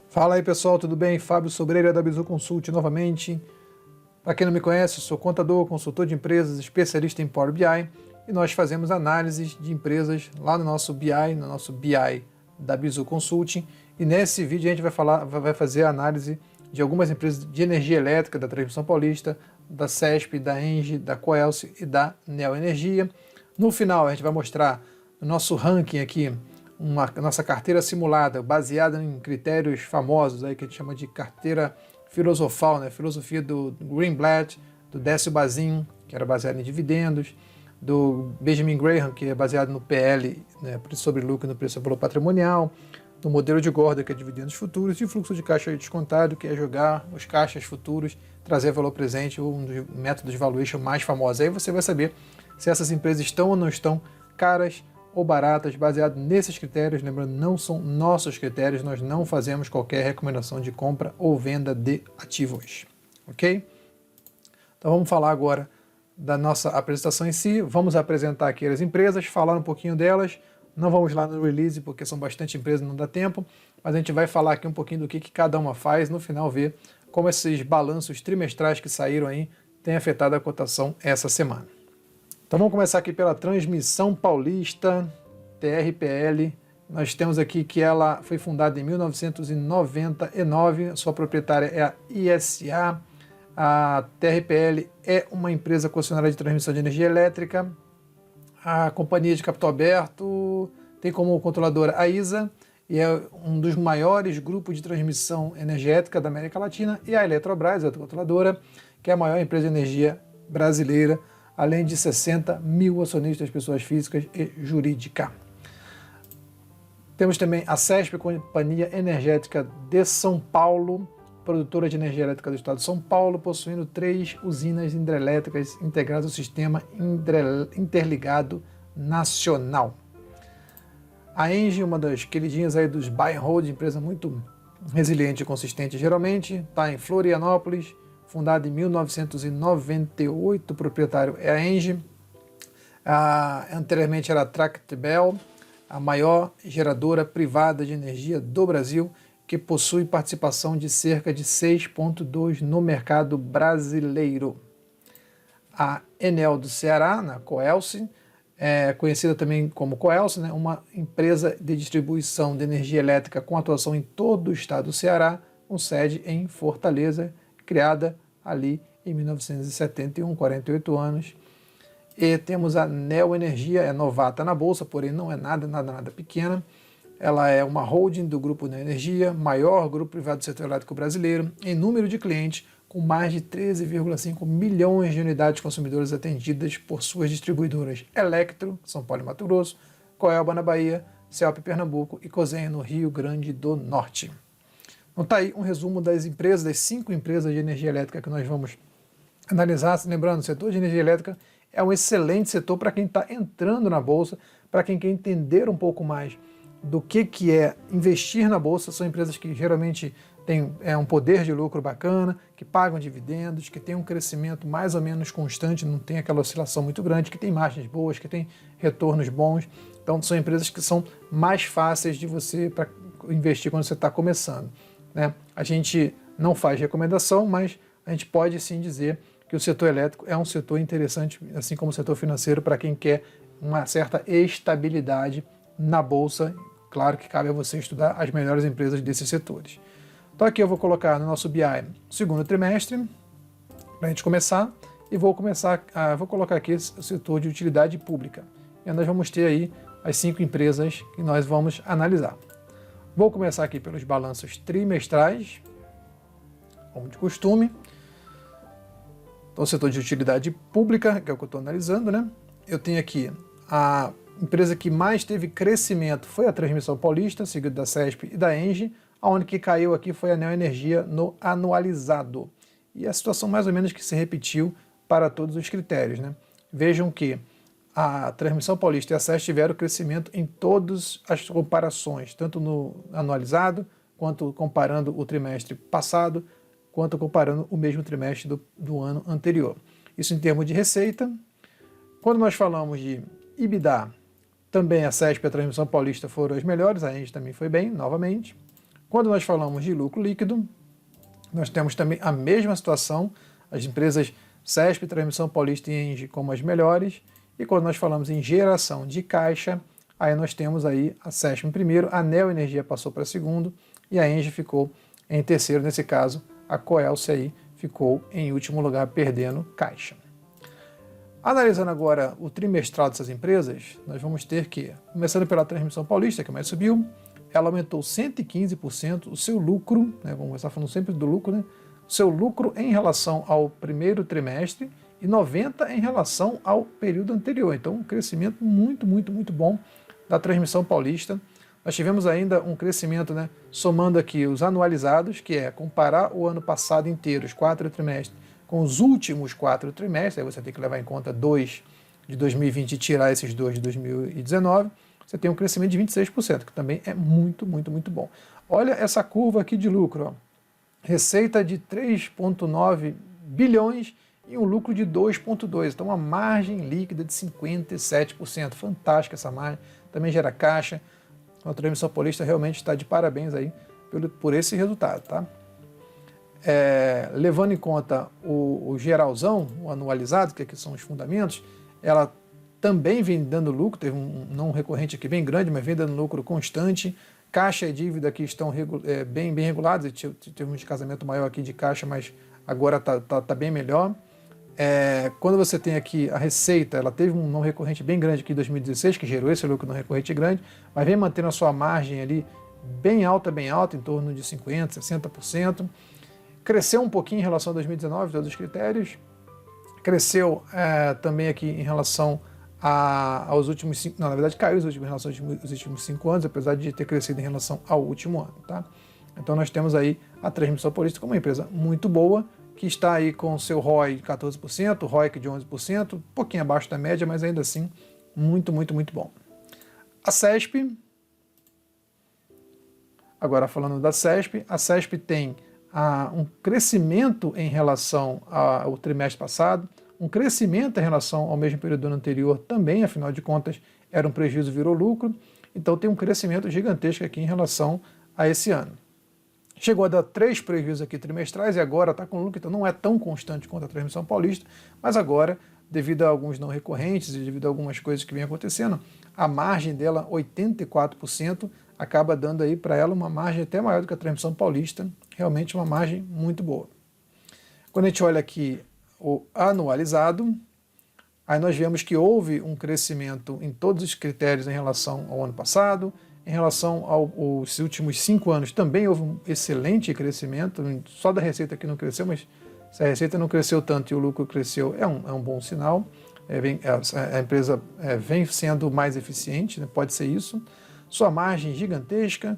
Fala aí pessoal, tudo bem? Fábio Sobreira da Bizu Consult novamente. Para quem não me conhece, sou contador, consultor de empresas, especialista em Power BI e nós fazemos análises de empresas lá no nosso BI da Bizu Consulting. E nesse vídeo a gente vai fazer a análise de algumas empresas de energia elétrica da Transmissão Paulista, da CESP, da ENGIE, da Coelce e da Neo Energia. No final a gente vai mostrar o nosso ranking aqui, nossa carteira simulada, baseada em critérios famosos aí que a gente chama de carteira filosofal, né? Filosofia do Greenblatt, do Décio Bazin, que era baseado em dividendos, do Benjamin Graham, que é baseado no PL, né? Preço sobre lucro no preço sobre valor patrimonial, do modelo de Gordon, que é dividendos futuros, e fluxo de caixa descontado, que é jogar os caixas futuros, trazer valor presente, um dos métodos de valuation mais famosos. Aí você vai saber se essas empresas estão ou não estão caras ou baratas, baseado nesses critérios. Lembrando, não são nossos critérios, nós não fazemos qualquer recomendação de compra ou venda de ativos, ok? Então vamos falar agora da nossa apresentação em si, vamos apresentar aqui as empresas, falar um pouquinho delas, não vamos lá no release porque são bastante empresas, não dá tempo, mas a gente vai falar aqui um pouquinho do que cada uma faz, no final ver como esses balanços trimestrais que saíram aí têm afetado a cotação essa semana. Então vamos começar aqui pela Transmissão Paulista, TRPL. Nós temos aqui que ela foi fundada em 1999, sua proprietária é a ISA. A TRPL é uma empresa concessionária de transmissão de energia elétrica. A companhia de capital aberto tem como controladora a ISA, e é um dos maiores grupos de transmissão energética da América Latina, e a Eletrobras, a controladora, que é a maior empresa de energia brasileira, além de 60 mil acionistas, pessoas físicas e jurídica. Temos também a CESP, Companhia Energética de São Paulo, produtora de energia elétrica do estado de São Paulo, possuindo 3 usinas hidrelétricas integradas ao sistema interligado nacional. A ENGIE, uma das queridinhas aí dos buy and hold, empresa muito resiliente e consistente geralmente, está em Florianópolis, fundada em 1998, o proprietário é a ENGIE. Anteriormente era a Tractebel, a maior geradora privada de energia do Brasil, que possui participação de cerca de 6,2% no mercado brasileiro. A Enel do Ceará, na Coelce, conhecida também como Coelce, né, uma empresa de distribuição de energia elétrica com atuação em todo o estado do Ceará, com sede em Fortaleza, criada ali em 1971, 48 anos. E temos a Neo Energia, é novata na bolsa, porém não é nada pequena. Ela é uma holding do Grupo Neo Energia, maior grupo privado do setor elétrico brasileiro, em número de clientes, com mais de 13,5 milhões de unidades consumidoras atendidas por suas distribuidoras Electro, São Paulo e Mato Grosso, Coelba na Bahia, Celp Pernambuco e Cosen no Rio Grande do Norte. Então está aí um resumo das empresas, das 5 empresas de energia elétrica que nós vamos analisar. Lembrando, o setor de energia elétrica é um excelente setor para quem está entrando na Bolsa, para quem quer entender um pouco mais do que é investir na Bolsa. São empresas que geralmente têm um poder de lucro bacana, que pagam dividendos, que têm um crescimento mais ou menos constante, não tem aquela oscilação muito grande, que tem margens boas, que tem retornos bons. Então são empresas que são mais fáceis de você para investir quando você está começando, né? A gente não faz recomendação, mas a gente pode sim dizer que o setor elétrico é um setor interessante, assim como o setor financeiro, para quem quer uma certa estabilidade na Bolsa. Claro que cabe a você estudar as melhores empresas desses setores. Então aqui eu vou colocar no nosso BI o segundo trimestre, para a gente começar, e vou colocar aqui o setor de utilidade pública. E nós vamos ter aí as 5 empresas que nós vamos analisar. Vou começar aqui pelos balanços trimestrais, como de costume. Então, o setor de utilidade pública, que é o que eu estou analisando, né? Eu tenho aqui a empresa que mais teve crescimento foi a Transmissão Paulista, seguido da CESP e da ENGIE. A única que caiu aqui foi a Neo Energia no anualizado. E a situação mais ou menos que se repetiu para todos os critérios, né? Vejam que a Transmissão Paulista e a CESP tiveram crescimento em todas as comparações, tanto no anualizado, quanto comparando o trimestre passado, quanto comparando o mesmo trimestre do ano anterior. Isso em termos de receita. Quando nós falamos de EBITDA, também a CESP e a Transmissão Paulista foram as melhores, a ENGIE também foi bem, novamente. Quando nós falamos de lucro líquido, nós temos também a mesma situação, as empresas CESP, Transmissão Paulista e ENGIE como as melhores, e quando nós falamos em geração de caixa, aí nós temos aí a CESP em primeiro, a Neo Energia passou para segundo e a ENGIE ficou em terceiro, nesse caso a Coelce aí ficou em último lugar, perdendo caixa. Analisando agora o trimestral dessas empresas, nós vamos ter que, começando pela Transmissão Paulista, que mais subiu, ela aumentou 115% o seu lucro, né, vamos começar falando sempre do lucro, né, o seu lucro em relação ao primeiro trimestre e 90% em relação ao período anterior. Então, um crescimento muito bom da Transmissão Paulista. Nós tivemos ainda um crescimento, né, somando aqui os anualizados, que é comparar o ano passado inteiro, os 4 trimestres, com os últimos 4 trimestres, aí você tem que levar em conta 2 de 2020 e tirar esses 2 de 2019, você tem um crescimento de 26%, que também é muito bom. Olha essa curva aqui de lucro, ó. Receita de 3,9 bilhões e um lucro de 2,2, então uma margem líquida de 57%, fantástica essa margem, também gera caixa. A Transmissão Paulista realmente está de parabéns aí por esse resultado, tá? Levando em conta o geralzão, o anualizado, que aqui são os fundamentos, ela também vem dando lucro, teve um não recorrente aqui bem grande, mas vem dando lucro constante. Caixa e dívida aqui estão bem regulados, teve um descasamento maior aqui de caixa, mas agora está bem melhor. Quando você tem aqui a receita, ela teve um não recorrente bem grande aqui em 2016, que gerou esse lucro não recorrente grande, mas vem mantendo a sua margem ali bem alta, em torno de 50%, 60%. Cresceu um pouquinho em relação a 2019, todos os critérios. Cresceu também aqui em relação aos últimos 5, não, na verdade caiu em relação aos últimos 5 anos, apesar de ter crescido em relação ao último ano, tá? Então nós temos aí a Transmissão Paulista como uma empresa muito boa, que está aí com o seu ROI de 14%, ROIC de 11%, um pouquinho abaixo da média, mas ainda assim muito bom. A CESP, agora falando da CESP, a CESP tem um crescimento em relação ao trimestre passado, um crescimento em relação ao mesmo período do ano anterior também, afinal de contas, era um prejuízo, virou lucro, então tem um crescimento gigantesco aqui em relação a esse ano. Chegou a dar 3 prejuízos aqui trimestrais e agora está com lucro, então não é tão constante quanto a Transmissão Paulista, mas agora, devido a alguns não recorrentes e devido a algumas coisas que vem acontecendo, a margem dela, 84%, acaba dando aí para ela uma margem até maior do que a Transmissão Paulista, realmente uma margem muito boa. Quando a gente olha aqui o anualizado, aí nós vemos que houve um crescimento em todos os critérios em relação ao ano passado, em relação aos últimos 5 anos também houve um excelente crescimento, só da receita que não cresceu, mas se a receita não cresceu tanto e o lucro cresceu, é um bom sinal, a empresa vem sendo mais eficiente, né, pode ser isso. Sua margem gigantesca,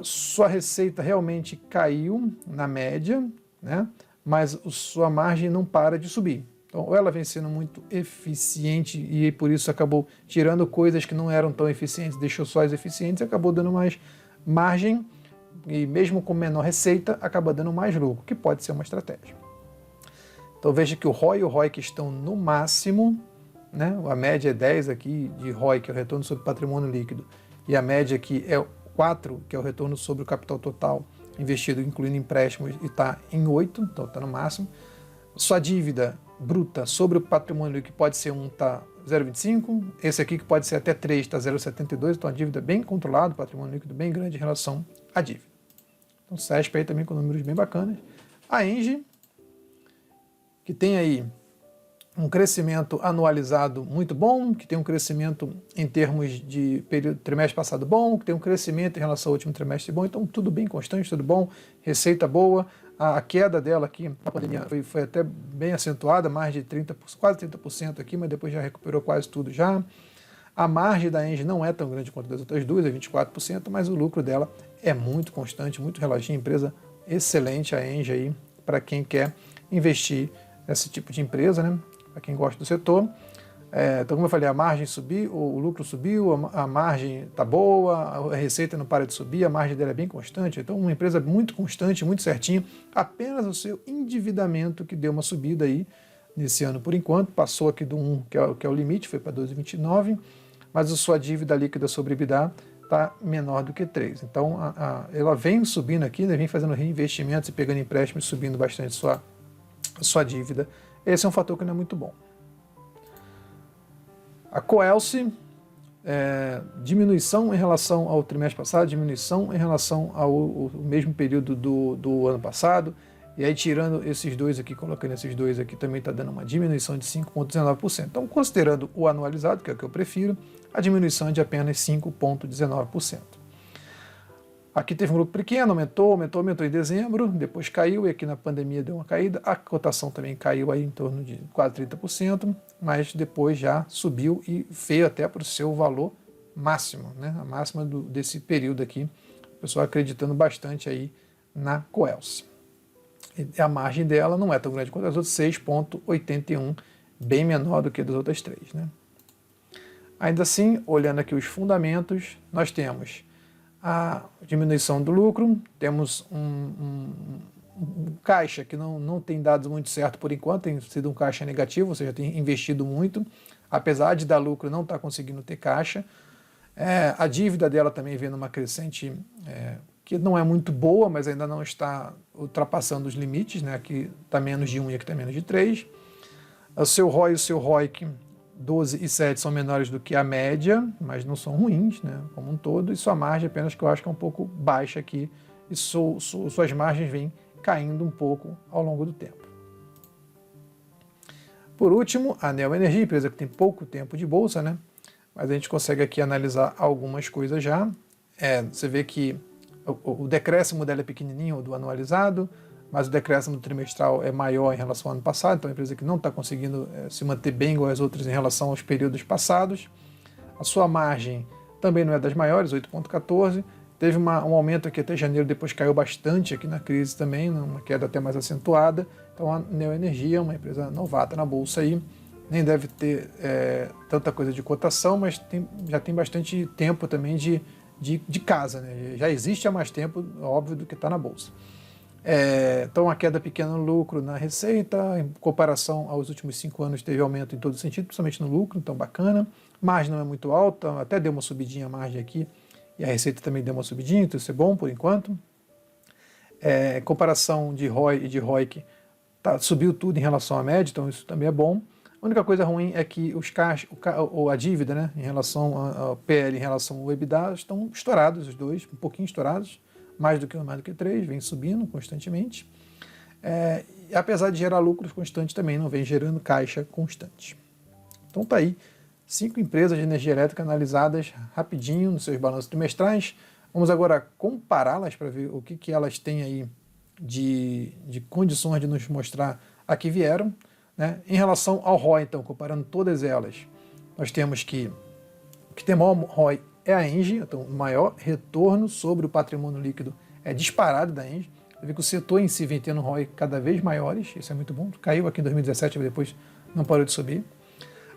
sua receita realmente caiu na média, né, mas sua margem não para de subir. Então, ou ela vem sendo muito eficiente e por isso acabou tirando coisas que não eram tão eficientes, deixou só as eficientes e acabou dando mais margem e mesmo com menor receita, acaba dando mais lucro, que pode ser uma estratégia. Então veja que o ROI e o ROIC estão no máximo, né? A média é 10 aqui de ROI, que é o retorno sobre patrimônio líquido, e a média aqui é 4, que é o retorno sobre o capital total investido, incluindo empréstimos, e está em 8, então está no máximo. Sua dívida bruta sobre o patrimônio líquido pode ser está 0,25, esse aqui que pode ser até 3 está 0,72, então a dívida bem controlada, patrimônio líquido bem grande em relação à dívida. Então CESP aí também com números bem bacanas. A ENGIE, que tem aí um crescimento anualizado muito bom, que tem um crescimento em termos de período, trimestre passado bom, que tem um crescimento em relação ao último trimestre bom, então tudo bem constante, tudo bom, receita boa. A queda dela aqui, a pandemia foi até bem acentuada, mais de 30%, quase 30% aqui, mas depois já recuperou quase tudo já. A margem da ENGIE não é tão grande quanto das outras duas, é 24%, mas o lucro dela é muito constante, muito relativo, empresa excelente a ENGIE aí, para quem quer investir nesse tipo de empresa, né? Para quem gosta do setor. Então, como eu falei, a margem subiu, o lucro subiu, a margem está boa, a receita não para de subir, a margem dela é bem constante. Então, uma empresa muito constante, muito certinho. Apenas o seu endividamento que deu uma subida aí nesse ano por enquanto, passou aqui do 1, que é o limite, foi para 2,29, mas a sua dívida líquida sobre EBITDA está menor do que 3. Então, ela vem subindo aqui, né, vem fazendo reinvestimentos e pegando empréstimos, subindo bastante sua dívida. Esse é um fator que não é muito bom. A Coelce, diminuição em relação ao trimestre passado, diminuição em relação ao mesmo período do ano passado, e aí tirando esses dois aqui, colocando esses dois aqui, também está dando uma diminuição de 5,19%. Então, considerando o anualizado, que é o que eu prefiro, a diminuição é de apenas 5,19%. Aqui teve um grupo pequeno, aumentou em dezembro, depois caiu, e aqui na pandemia deu uma caída. A cotação também caiu aí em torno de quase 30%, mas depois já subiu e veio até para o seu valor máximo, né? A máxima desse período aqui, o pessoal acreditando bastante aí na Coelce. E a margem dela não é tão grande quanto as outras, 6,81, bem menor do que das outras três, né? Ainda assim, olhando aqui os fundamentos, nós temos a diminuição do lucro, temos um caixa que não tem dado muito certo por enquanto, tem sido um caixa negativo, ou seja, tem investido muito, apesar de dar lucro, não está conseguindo ter caixa. A dívida dela também vem numa crescente que não é muito boa, mas ainda não está ultrapassando os limites, né? Aqui está menos de 1 e aqui está menos de 3. O seu ROI e o seu ROIC, 12 e 7, são menores do que a média, mas não são ruins, né, como um todo, e sua margem apenas que eu acho que é um pouco baixa aqui, e suas margens vêm caindo um pouco ao longo do tempo. Por último, a Neo Energia, empresa que tem pouco tempo de bolsa, né, mas a gente consegue aqui analisar algumas coisas já. Você vê que o decréscimo dela é pequenininho, do anualizado, mas o decréscimo trimestral é maior em relação ao ano passado, então é uma empresa que não está conseguindo se manter bem igual as outras em relação aos períodos passados. A sua margem também não é das maiores, 8,14%. Teve um aumento aqui até janeiro, depois caiu bastante aqui na crise também, uma queda até mais acentuada. Então a Neo Energia é uma empresa novata na bolsa aí, nem deve ter tanta coisa de cotação, mas já tem bastante tempo também de casa, né? Já existe há mais tempo, óbvio, do que está na bolsa. Então, uma queda pequena no lucro, na receita, em comparação aos últimos 5 anos, teve aumento em todo sentido, principalmente no lucro, então bacana. Margem não é muito alta, até deu uma subidinha a margem aqui, e a receita também deu uma subidinha, então isso é bom por enquanto. Comparação de ROI e de ROIC, subiu tudo em relação à média, então isso também é bom. A única coisa ruim é que os a dívida, né, em relação ao PL, em relação ao EBITDA, estão estourados, os dois, um pouquinho estourados, mais do que 3, vem subindo constantemente. Apesar de gerar lucros constantes também, não vem gerando caixa constante. Então tá aí, 5 empresas de energia elétrica analisadas rapidinho nos seus balanços trimestrais. Vamos agora compará-las para ver o que elas têm aí de condições de nos mostrar a que vieram. Né? Em relação ao ROI, então, comparando todas elas, nós temos que o que tem maior ROI é a Engie, então o maior retorno sobre o patrimônio líquido é disparado da Engie. Você vê que o setor em si vem tendo ROI cada vez maiores, isso é muito bom. Caiu aqui em 2017, mas depois não parou de subir.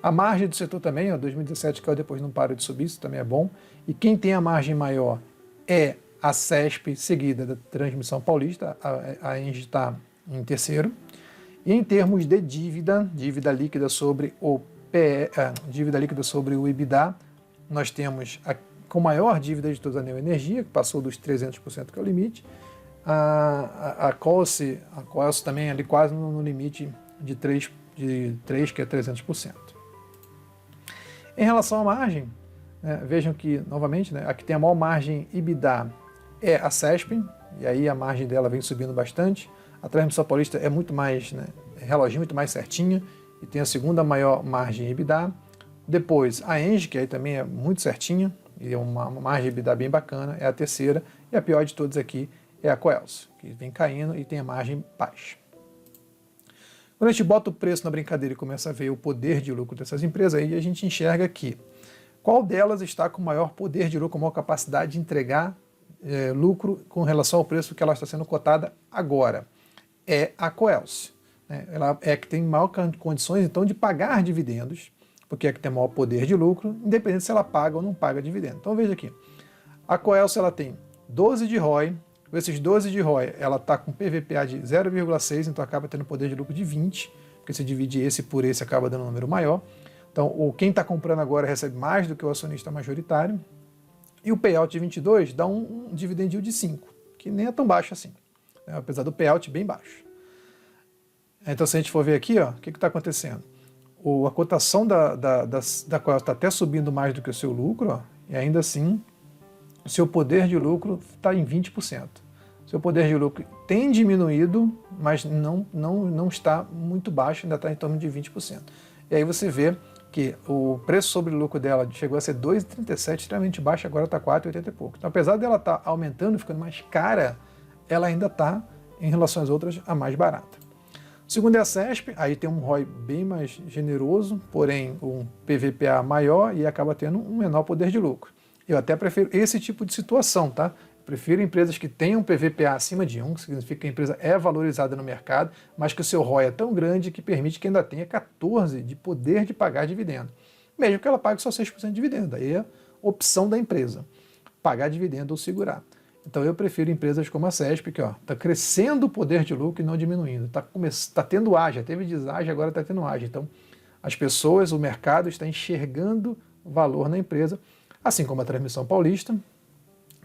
A margem do setor também, 2017 caiu, depois não parou de subir, isso também é bom. E quem tem a margem maior é a CESP, seguida da Transmissão Paulista, a Engie está em terceiro. E em termos de dívida líquida sobre o dívida líquida sobre o EBITDA, nós temos com maior dívida de toda a Neo Energia, que passou dos 300%, que é o limite. A Coelce também ali quase no limite de 3, que é 300%. Em relação à margem, vejam que, novamente, a que tem a maior margem EBITDA é a CESP, e aí a margem dela vem subindo bastante. A Transmissão Paulista é muito mais, reloginho, muito mais certinha, e tem a segunda maior margem EBITDA. Depois a Engie, que aí também é muito certinha, e é uma margem EBITDA bem bacana, é a terceira, e a pior de todas aqui é a Coelce, que vem caindo e tem a margem baixa. Quando a gente bota o preço na brincadeira e começa a ver o poder de lucro dessas empresas, aí a gente enxerga que qual delas está com maior poder de lucro, com maior capacidade de entregar lucro com relação ao preço que ela está sendo cotada agora. É a Coelce. Ela é que tem maior condições, então, de pagar dividendos, porque é que tem maior poder de lucro, independente se ela paga ou não paga dividendo. Então veja aqui, a Coelce ela tem 12 de ROI, com esses 12 de ROI ela está com PVPA de 0,6, então acaba tendo poder de lucro de 20, porque se divide esse por esse acaba dando um número maior. Então quem está comprando agora recebe mais do que o acionista majoritário. E o payout de 22 dá um dividend yield de 5, que nem é tão baixo assim, né? Apesar do payout bem baixo. Então, se a gente for ver aqui, ó, o que está acontecendo? A cotação da Coelce está até subindo mais do que o seu lucro, ó, e ainda assim o seu poder de lucro está em 20%. O seu poder de lucro tem diminuído, mas não está muito baixo, ainda está em torno de 20%. E aí você vê que o preço sobre lucro dela chegou a ser 2,37, extremamente baixo, agora está 4,80 e pouco. Então, apesar dela estar aumentando, ficando mais cara, ela ainda está, em relação às outras, a mais barata. Segundo é a CESP, aí tem um ROI bem mais generoso, porém um PVPA maior e acaba tendo um menor poder de lucro. Eu até prefiro esse tipo de situação, tá? Prefiro empresas que tenham PVPA acima de 1, que significa que a empresa é valorizada no mercado, mas que o seu ROI é tão grande que permite que ainda tenha 14% de poder de pagar dividendo. Mesmo que ela pague só 6% de dividendo, aí é opção da empresa, pagar dividendo ou segurar. Então eu prefiro empresas como a CESP, que está crescendo o poder de lucro e não diminuindo. Está tendo ágio, teve deságio, agora está tendo ágio. Então as pessoas, o mercado está enxergando valor na empresa, assim como a Transmissão Paulista,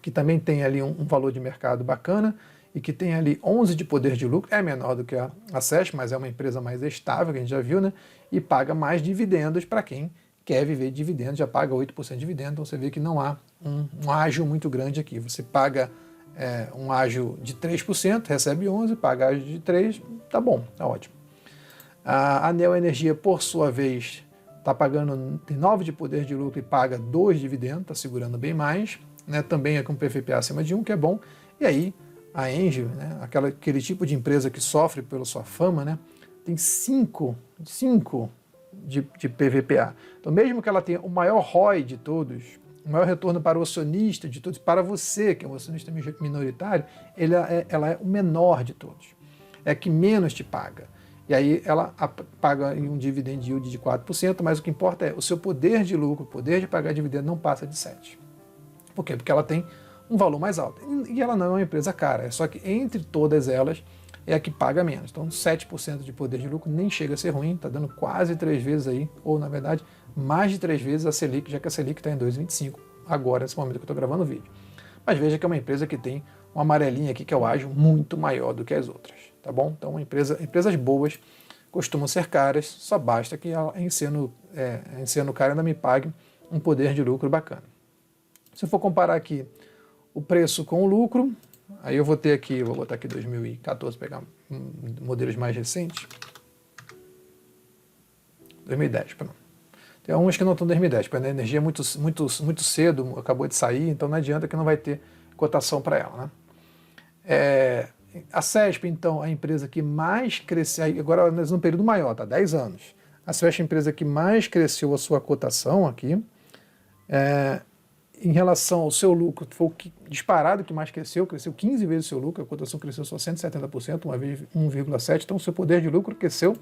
que também tem ali um valor de mercado bacana e que tem ali 11 de poder de lucro, é menor do que a CESP, mas é uma empresa mais estável, que a gente já viu, né? E paga mais dividendos para quem quer viver de dividendos, já paga 8% de dividendo, então você vê que não há um ágio muito grande aqui. Você paga um ágio de 3%, recebe 11%, paga ágio de 3%, tá bom, tá ótimo. A Neo Energia, por sua vez, está pagando, tem 9 de poder de lucro e paga 2 de dividendo, está segurando bem mais, né? Também é com PVPA acima de 1, que é bom. E aí a Engie, né? Aquele tipo de empresa que sofre pela sua fama, né? Tem 5 de PVPA. Então, mesmo que ela tenha o maior ROI de todos, o maior retorno para o acionista de todos, para você, que é um acionista minoritário, ela é o menor de todos. É a que menos te paga. E aí ela paga em um dividend yield de 4%, mas o que importa é o seu poder de lucro, o poder de pagar dividendo não passa de 7%. Por quê? Porque ela tem um valor mais alto. E ela não é uma empresa cara, é só que entre todas elas é a que paga menos. Então 7% de poder de lucro nem chega a ser ruim, está dando quase 3 vezes aí, ou na verdade mais de 3 vezes a Selic, já que a Selic está em 2,25 agora, nesse momento que eu estou gravando o vídeo. Mas veja que é uma empresa que tem uma amarelinha aqui, que é o ágio muito maior do que as outras, tá bom? Então empresas boas costumam ser caras, só basta que em sendo cara ainda me pague um poder de lucro bacana. Se eu for comparar aqui o preço com o lucro, aí eu vou ter aqui, vou botar aqui 2014, pegar modelos mais recentes. 2010, pronto. Tem alguns que não estão em 2010, porque a energia é muito cedo, acabou de sair, então não adianta que não vai ter cotação para ela, né? A CESP, então, é a empresa que mais cresceu, agora num período maior, tá? 10 anos. A CESP é a empresa que mais cresceu a sua cotação aqui. Em relação ao seu lucro, foi o disparado que mais cresceu 15 vezes o seu lucro, a cotação cresceu só 170%, uma vez 1,7%, então o seu poder de lucro cresceu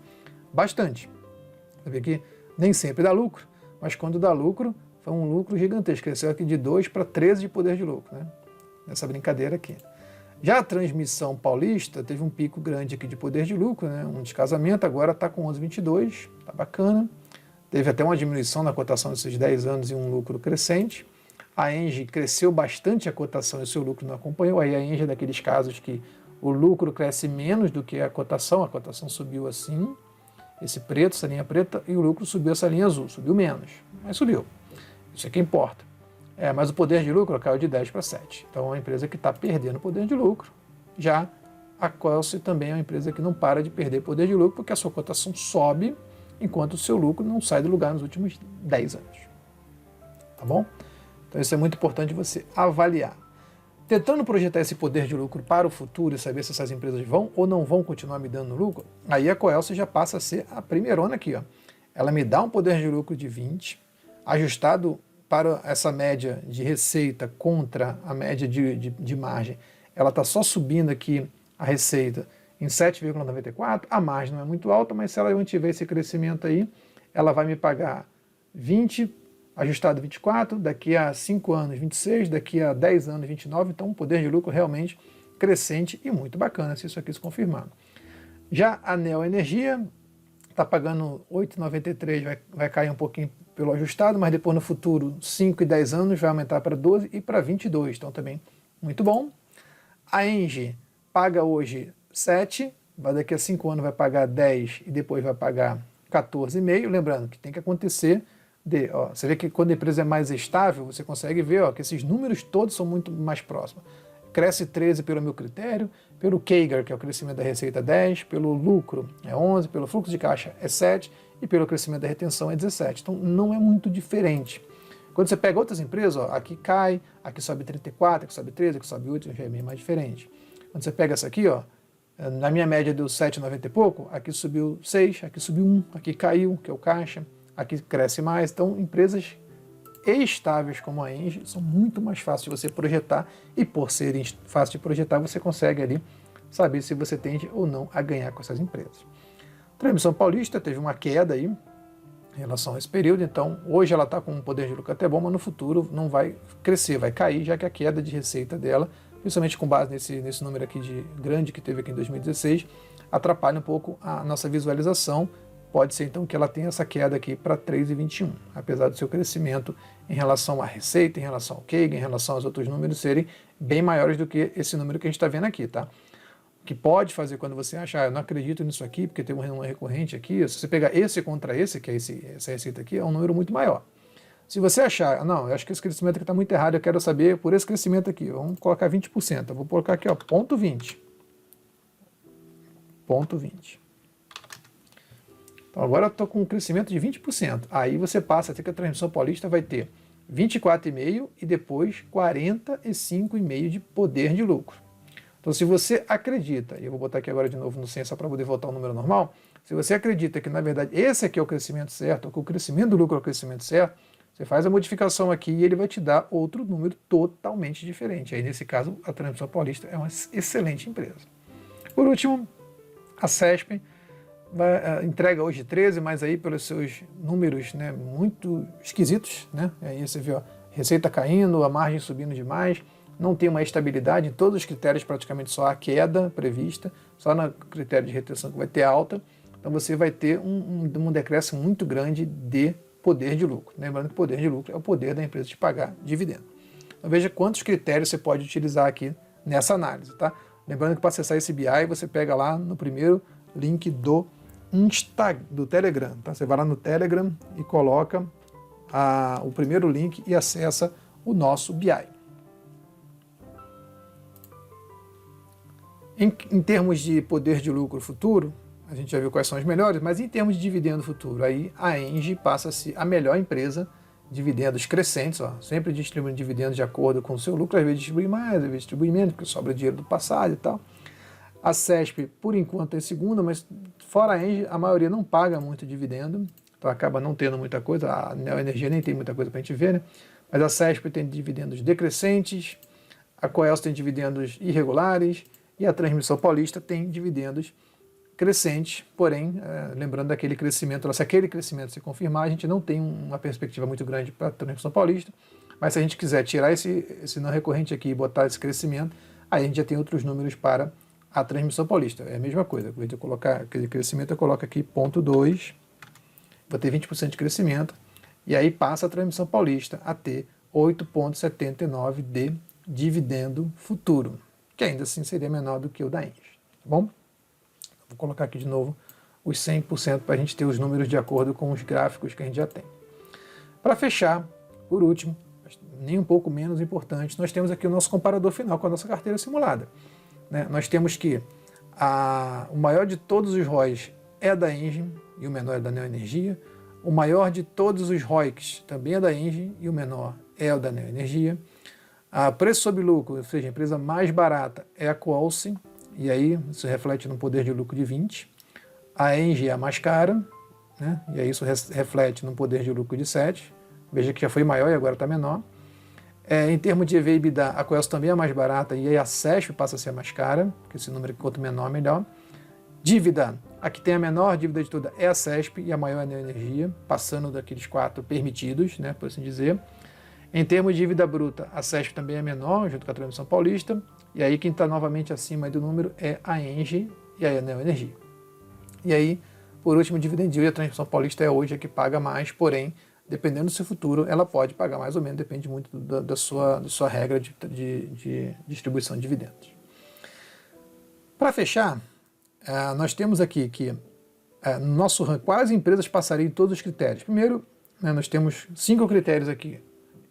bastante. Você vê que nem sempre dá lucro, mas quando dá lucro, foi um lucro gigantesco, cresceu aqui de 2 para 13 de poder de lucro, né? Nessa brincadeira aqui. Já a Transmissão Paulista teve um pico grande aqui de poder de lucro, né? Um descasamento, agora está com 11,22, tá bacana. Teve até uma diminuição na cotação desses 10 anos e um lucro crescente. A Engie cresceu bastante a cotação e o seu lucro não acompanhou. Aí a Engie é daqueles casos que o lucro cresce menos do que a cotação subiu assim, esse preto, essa linha preta, e o lucro subiu essa linha azul, subiu menos, mas subiu. Isso é que importa. Mas o poder de lucro caiu de 10 para 7. Então é uma empresa que está perdendo poder de lucro. Já a Coelce também é uma empresa que não para de perder poder de lucro, porque a sua cotação sobe, enquanto o seu lucro não sai do lugar nos últimos 10 anos. Tá bom? Então isso é muito importante você avaliar. Tentando projetar esse poder de lucro para o futuro e saber se essas empresas vão ou não vão continuar me dando lucro, aí a Coelce já passa a ser a primeirona aqui, ó. Ela me dá um poder de lucro de 20, ajustado para essa média de receita contra a média de margem. Ela está só subindo aqui a receita em 7,94, a margem não é muito alta, mas se ela mantiver esse crescimento aí, ela vai me pagar 20, ajustado 24, daqui a 5 anos 26, daqui a 10 anos 29, então um poder de lucro realmente crescente e muito bacana, se isso aqui se confirmar. Já a Neo Energia está pagando 8,93, vai cair um pouquinho pelo ajustado, mas depois no futuro, 5 e 10 anos, vai aumentar para 12 e para 22. Então também muito bom. A Engie paga hoje 7, daqui a 5 anos vai pagar 10 e depois vai pagar 14,5. Lembrando que tem que acontecer você vê que quando a empresa é mais estável, você consegue ver que esses números todos são muito mais próximos. Cresce 13 pelo meu critério, pelo CAGR, que é o crescimento da receita, 10, pelo lucro é 11, pelo fluxo de caixa é 7 e pelo crescimento da retenção é 17. Então não é muito diferente. Quando você pega outras empresas, aqui cai, aqui sobe 34, aqui sobe 13, aqui sobe 8, já é bem mais diferente. Quando você pega essa aqui, na minha média deu 7,90 e pouco, aqui subiu 6, aqui subiu 1, aqui caiu, que é o caixa, aqui cresce mais. Então, empresas estáveis como a Engie são muito mais fáceis de você projetar e por serem fáceis de projetar, você consegue ali saber se você tende ou não a ganhar com essas empresas. A Transmissão Paulista teve uma queda aí em relação a esse período, então hoje ela está com um poder de lucro até bom, mas no futuro não vai crescer, vai cair, já que a queda de receita dela, principalmente com base nesse número aqui de grande que teve aqui em 2016, atrapalha um pouco a nossa visualização. Pode ser então que ela tenha essa queda aqui para 3,21, apesar do seu crescimento em relação à receita, em relação ao CAGR, em relação aos outros números serem bem maiores do que esse número que a gente está vendo aqui, tá? O que pode fazer quando você acha, eu não acredito nisso aqui, porque tem um recorrente aqui, se você pegar esse contra esse, que é essa receita aqui, é um número muito maior. Se você achar, não, eu acho que esse crescimento aqui está muito errado, eu quero saber por esse crescimento aqui, vamos colocar 20%, eu vou colocar aqui, ponto 20. Ponto 20. Então agora eu estou com um crescimento de 20%. Aí você passa a ter que a Transmissão Paulista vai ter 24,5 e depois 45,5 de poder de lucro. Então se você acredita, e eu vou botar aqui agora de novo no 100 só para poder voltar ao número normal, se você acredita que na verdade esse aqui é o crescimento certo, ou que o crescimento do lucro é o crescimento certo, você faz a modificação aqui e ele vai te dar outro número totalmente diferente. Aí nesse caso a Transmissão Paulista é uma excelente empresa. Por último, a CESP entrega hoje 13, mas aí pelos seus números, né, muito esquisitos, né? Aí você vê, receita caindo, a margem subindo demais, não tem uma estabilidade em todos os critérios, praticamente só a queda prevista, só no critério de retenção que vai ter alta, então você vai ter um decréscimo muito grande de poder de lucro. Lembrando que o poder de lucro é o poder da empresa de pagar dividendo. Então veja quantos critérios você pode utilizar aqui nessa análise, tá? Lembrando que para acessar esse BI, você pega lá no primeiro link do Telegram, tá? Você vai lá no Telegram e coloca o primeiro link e acessa o nosso BI. Em termos de poder de lucro futuro, a gente já viu quais são os melhores, mas em termos de dividendo futuro, aí a Engie passa-se a melhor empresa, dividendos crescentes, sempre distribuindo dividendos de acordo com o seu lucro, às vezes distribui mais, às vezes distribui menos, porque sobra dinheiro do passado e tal. A CESP, por enquanto, é segunda, mas fora a Engie, a maioria não paga muito dividendo, então acaba não tendo muita coisa. A Neoenergia nem tem muita coisa para a gente ver, né? Mas a CESP tem dividendos decrescentes, a Coelce tem dividendos irregulares e a Transmissão Paulista tem dividendos crescentes, porém, lembrando daquele crescimento, se aquele crescimento se confirmar, a gente não tem uma perspectiva muito grande para a Transmissão Paulista, mas se a gente quiser tirar esse não recorrente aqui e botar esse crescimento, aí a gente já tem outros números para a Transmissão Paulista. É a mesma coisa, ao invés de eu colocar aquele crescimento, eu coloco aqui 0,2, vou ter 20% de crescimento, e aí passa a Transmissão Paulista a ter 8,79 de dividendo futuro, que ainda assim seria menor do que o da Engie, tá bom? Vou colocar aqui de novo os 100% para a gente ter os números de acordo com os gráficos que a gente já tem. Para fechar, por último, nem um pouco menos importante, nós temos aqui o nosso comparador final com a nossa carteira simulada. Né? Nós temos que o maior de todos os ROIs é da Engie e o menor é da Neoenergia. O maior de todos os ROICs também é da Engie e o menor é o da Neoenergia. A preço sobre lucro, ou seja, a empresa mais barata é a Coelce, e aí isso reflete no poder de lucro de 20. A Engie é a mais cara, né? E aí isso reflete no poder de lucro de 7. Veja que já foi maior e agora está menor. Em termos de EV e EBITDA, a Coelce também é a mais barata e aí a CESP passa a ser a mais cara, porque esse número quanto menor, melhor. Dívida, a que tem a menor dívida de toda é a CESP e a maior é a Neoenergia, passando daqueles 4 permitidos, né, por assim dizer. Em termos de dívida bruta, a CESP também é menor, junto com a Transmissão Paulista, e aí quem está novamente acima do número é a Engie e a Neoenergia. E aí, por último, dividend yield, a Transmissão Paulista é hoje a que paga mais, porém, dependendo do seu futuro, ela pode pagar mais ou menos, depende muito da sua regra de distribuição de dividendos. Para fechar, nós temos aqui que no nosso ranking, quais empresas passariam em todos os critérios? Primeiro, nós temos 5 critérios aqui.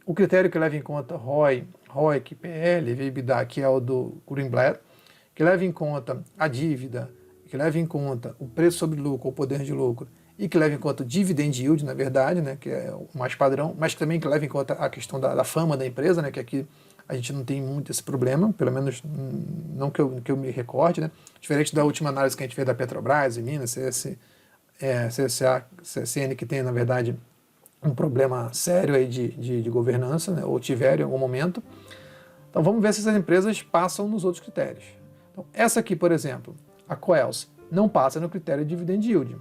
O critério que leva em conta ROI, ROIC, PL, EBITDA, que é o do Greenblatt, que leva em conta a dívida, que leva em conta o preço sobre lucro, o poder de lucro, e que leva em conta o dividend yield, na verdade, né, que é o mais padrão, mas também que leva em conta a questão da fama da empresa, né, que aqui a gente não tem muito esse problema, pelo menos não que eu me recorde, né, diferente da última análise que a gente fez da Petrobras, e Minas, CSA, CSN, que tem, na verdade, um problema sério aí de governança, né, ou tiveram em algum momento. Então vamos ver se essas empresas passam nos outros critérios. Então, essa aqui, por exemplo, a Coels, não passa no critério de dividend yield,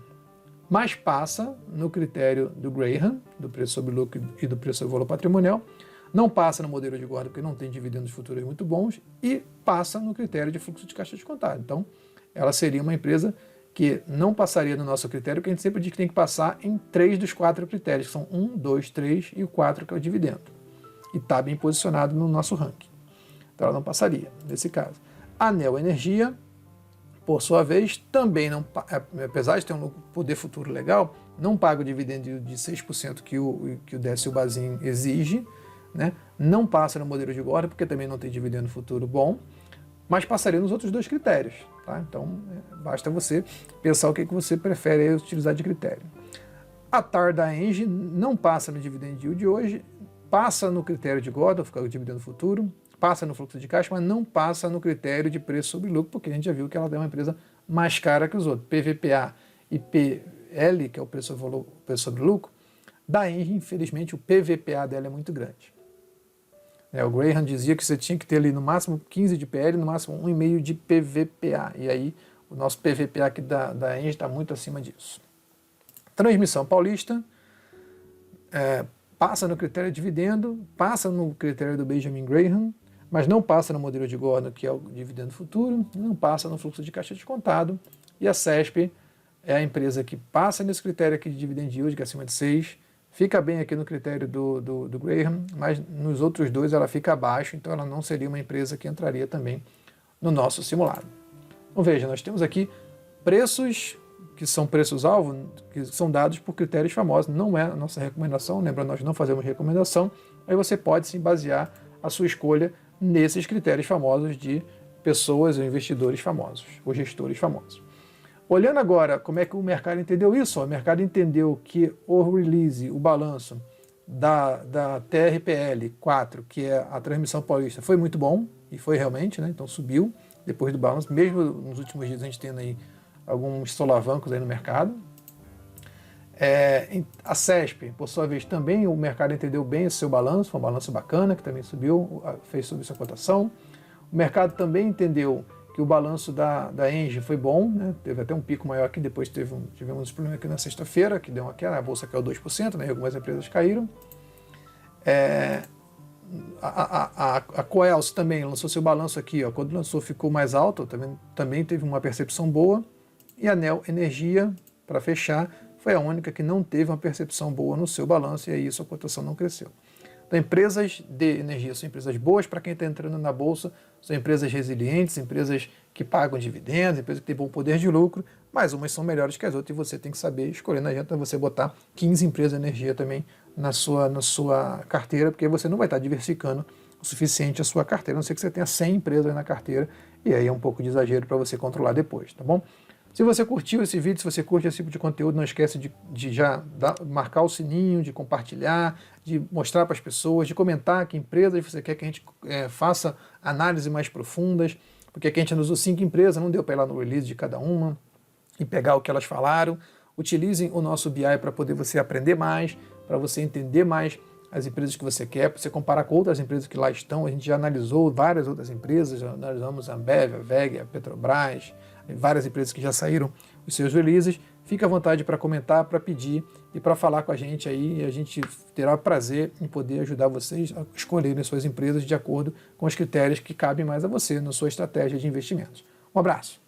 mas passa no critério do Graham, do preço sobre lucro e do preço sobre valor patrimonial, não passa no modelo de Gordon, porque não tem dividendos futuros muito bons, e passa no critério de fluxo de caixa descontado. Então, ela seria uma empresa que não passaria no nosso critério, que a gente sempre diz que tem que passar em 3 dos 4 critérios, que são 1, 2, 3 e o 4, que é o dividendo. E está bem posicionado no nosso ranking. Então ela não passaria, nesse caso. A Neo Energia, por sua vez, também não, apesar de ter um poder futuro legal, não paga o dividendo de 6% que o Décio Bazin exige, né? Não passa no modelo de Gordon, porque também não tem dividendo futuro bom, mas passaria nos outros 2 critérios. Tá? Então, basta você pensar o que você prefere utilizar de critério. A TAR da Engie não passa no dividend yield de hoje, passa no critério de Gordon, fica o dividendo futuro, passa no fluxo de caixa, mas não passa no critério de preço sobre lucro, porque a gente já viu que ela é uma empresa mais cara que os outros. PVPA e PL, que é o preço sobre lucro, da Engie, infelizmente, o PVPA dela é muito grande. O Graham dizia que você tinha que ter ali no máximo 15 de PL, no máximo 1,5 de PVPA. E aí o nosso PVPA aqui da Engie está muito acima disso. Transmissão Paulista passa no critério de dividendo, passa no critério do Benjamin Graham, mas não passa no modelo de Gordon, que é o dividendo futuro, não passa no fluxo de caixa descontado. E a CESP é a empresa que passa nesse critério aqui de dividend yield, que é acima de 6, fica bem aqui no critério do Graham, mas nos outros 2 ela fica abaixo, então ela não seria uma empresa que entraria também no nosso simulado. Então veja, nós temos aqui preços que são preços-alvo, que são dados por critérios famosos, não é a nossa recomendação, lembra, nós não fazemos recomendação, aí você pode sim basear a sua escolha nesses critérios famosos de pessoas ou investidores famosos, ou gestores famosos. Olhando agora como é que o mercado entendeu isso, o mercado entendeu que o release, o balanço da TRPL 4, que é a Transmissão Paulista, foi muito bom, e foi realmente, né? Então subiu depois do balanço, mesmo nos últimos dias a gente tendo aí alguns solavancos aí no mercado. A CESP, por sua vez, também o mercado entendeu bem esse seu balanço, foi um balanço bacana, que também subiu, fez subir sua cotação. O mercado também entendeu que o balanço da Engie foi bom, né? Teve até um pico maior aqui, depois tivemos um problema aqui na sexta-feira, que deu uma queda, a bolsa caiu 2%, né? E algumas empresas caíram. A Coels também lançou seu balanço aqui, ó, quando lançou ficou mais alto, também teve uma percepção boa. E a Neo Energia, para fechar, foi a única que não teve uma percepção boa no seu balanço, e aí sua cotação não cresceu. Então, empresas de energia são empresas boas para quem está entrando na bolsa, são empresas resilientes, empresas que pagam dividendos, empresas que têm bom poder de lucro, mas umas são melhores que as outras e você tem que saber escolher. Não adianta você botar 15 empresas de energia também na sua carteira, porque você não vai estar diversificando o suficiente a sua carteira, a não ser que você tenha 100 empresas na carteira, e aí é um pouco de exagero para você controlar depois, tá bom? Se você curtiu esse vídeo, se você curte esse tipo de conteúdo, não esquece de já marcar o sininho, de compartilhar, de mostrar para as pessoas, de comentar que empresas você quer que a gente faça análises mais profundas, porque aqui a gente usou 5 empresas, não deu para ir lá no release de cada uma e pegar o que elas falaram. Utilizem o nosso BI para poder você aprender mais, para você entender mais as empresas que você quer, para você comparar com outras empresas que lá estão. A gente já analisou várias outras empresas, já analisamos a Ambev, a WEG, a Petrobras, várias empresas que já saíram os seus releases. Fique à vontade para comentar, para pedir e para falar com a gente aí, e a gente terá prazer em poder ajudar vocês a escolherem suas empresas de acordo com os critérios que cabem mais a você na sua estratégia de investimentos. Um abraço!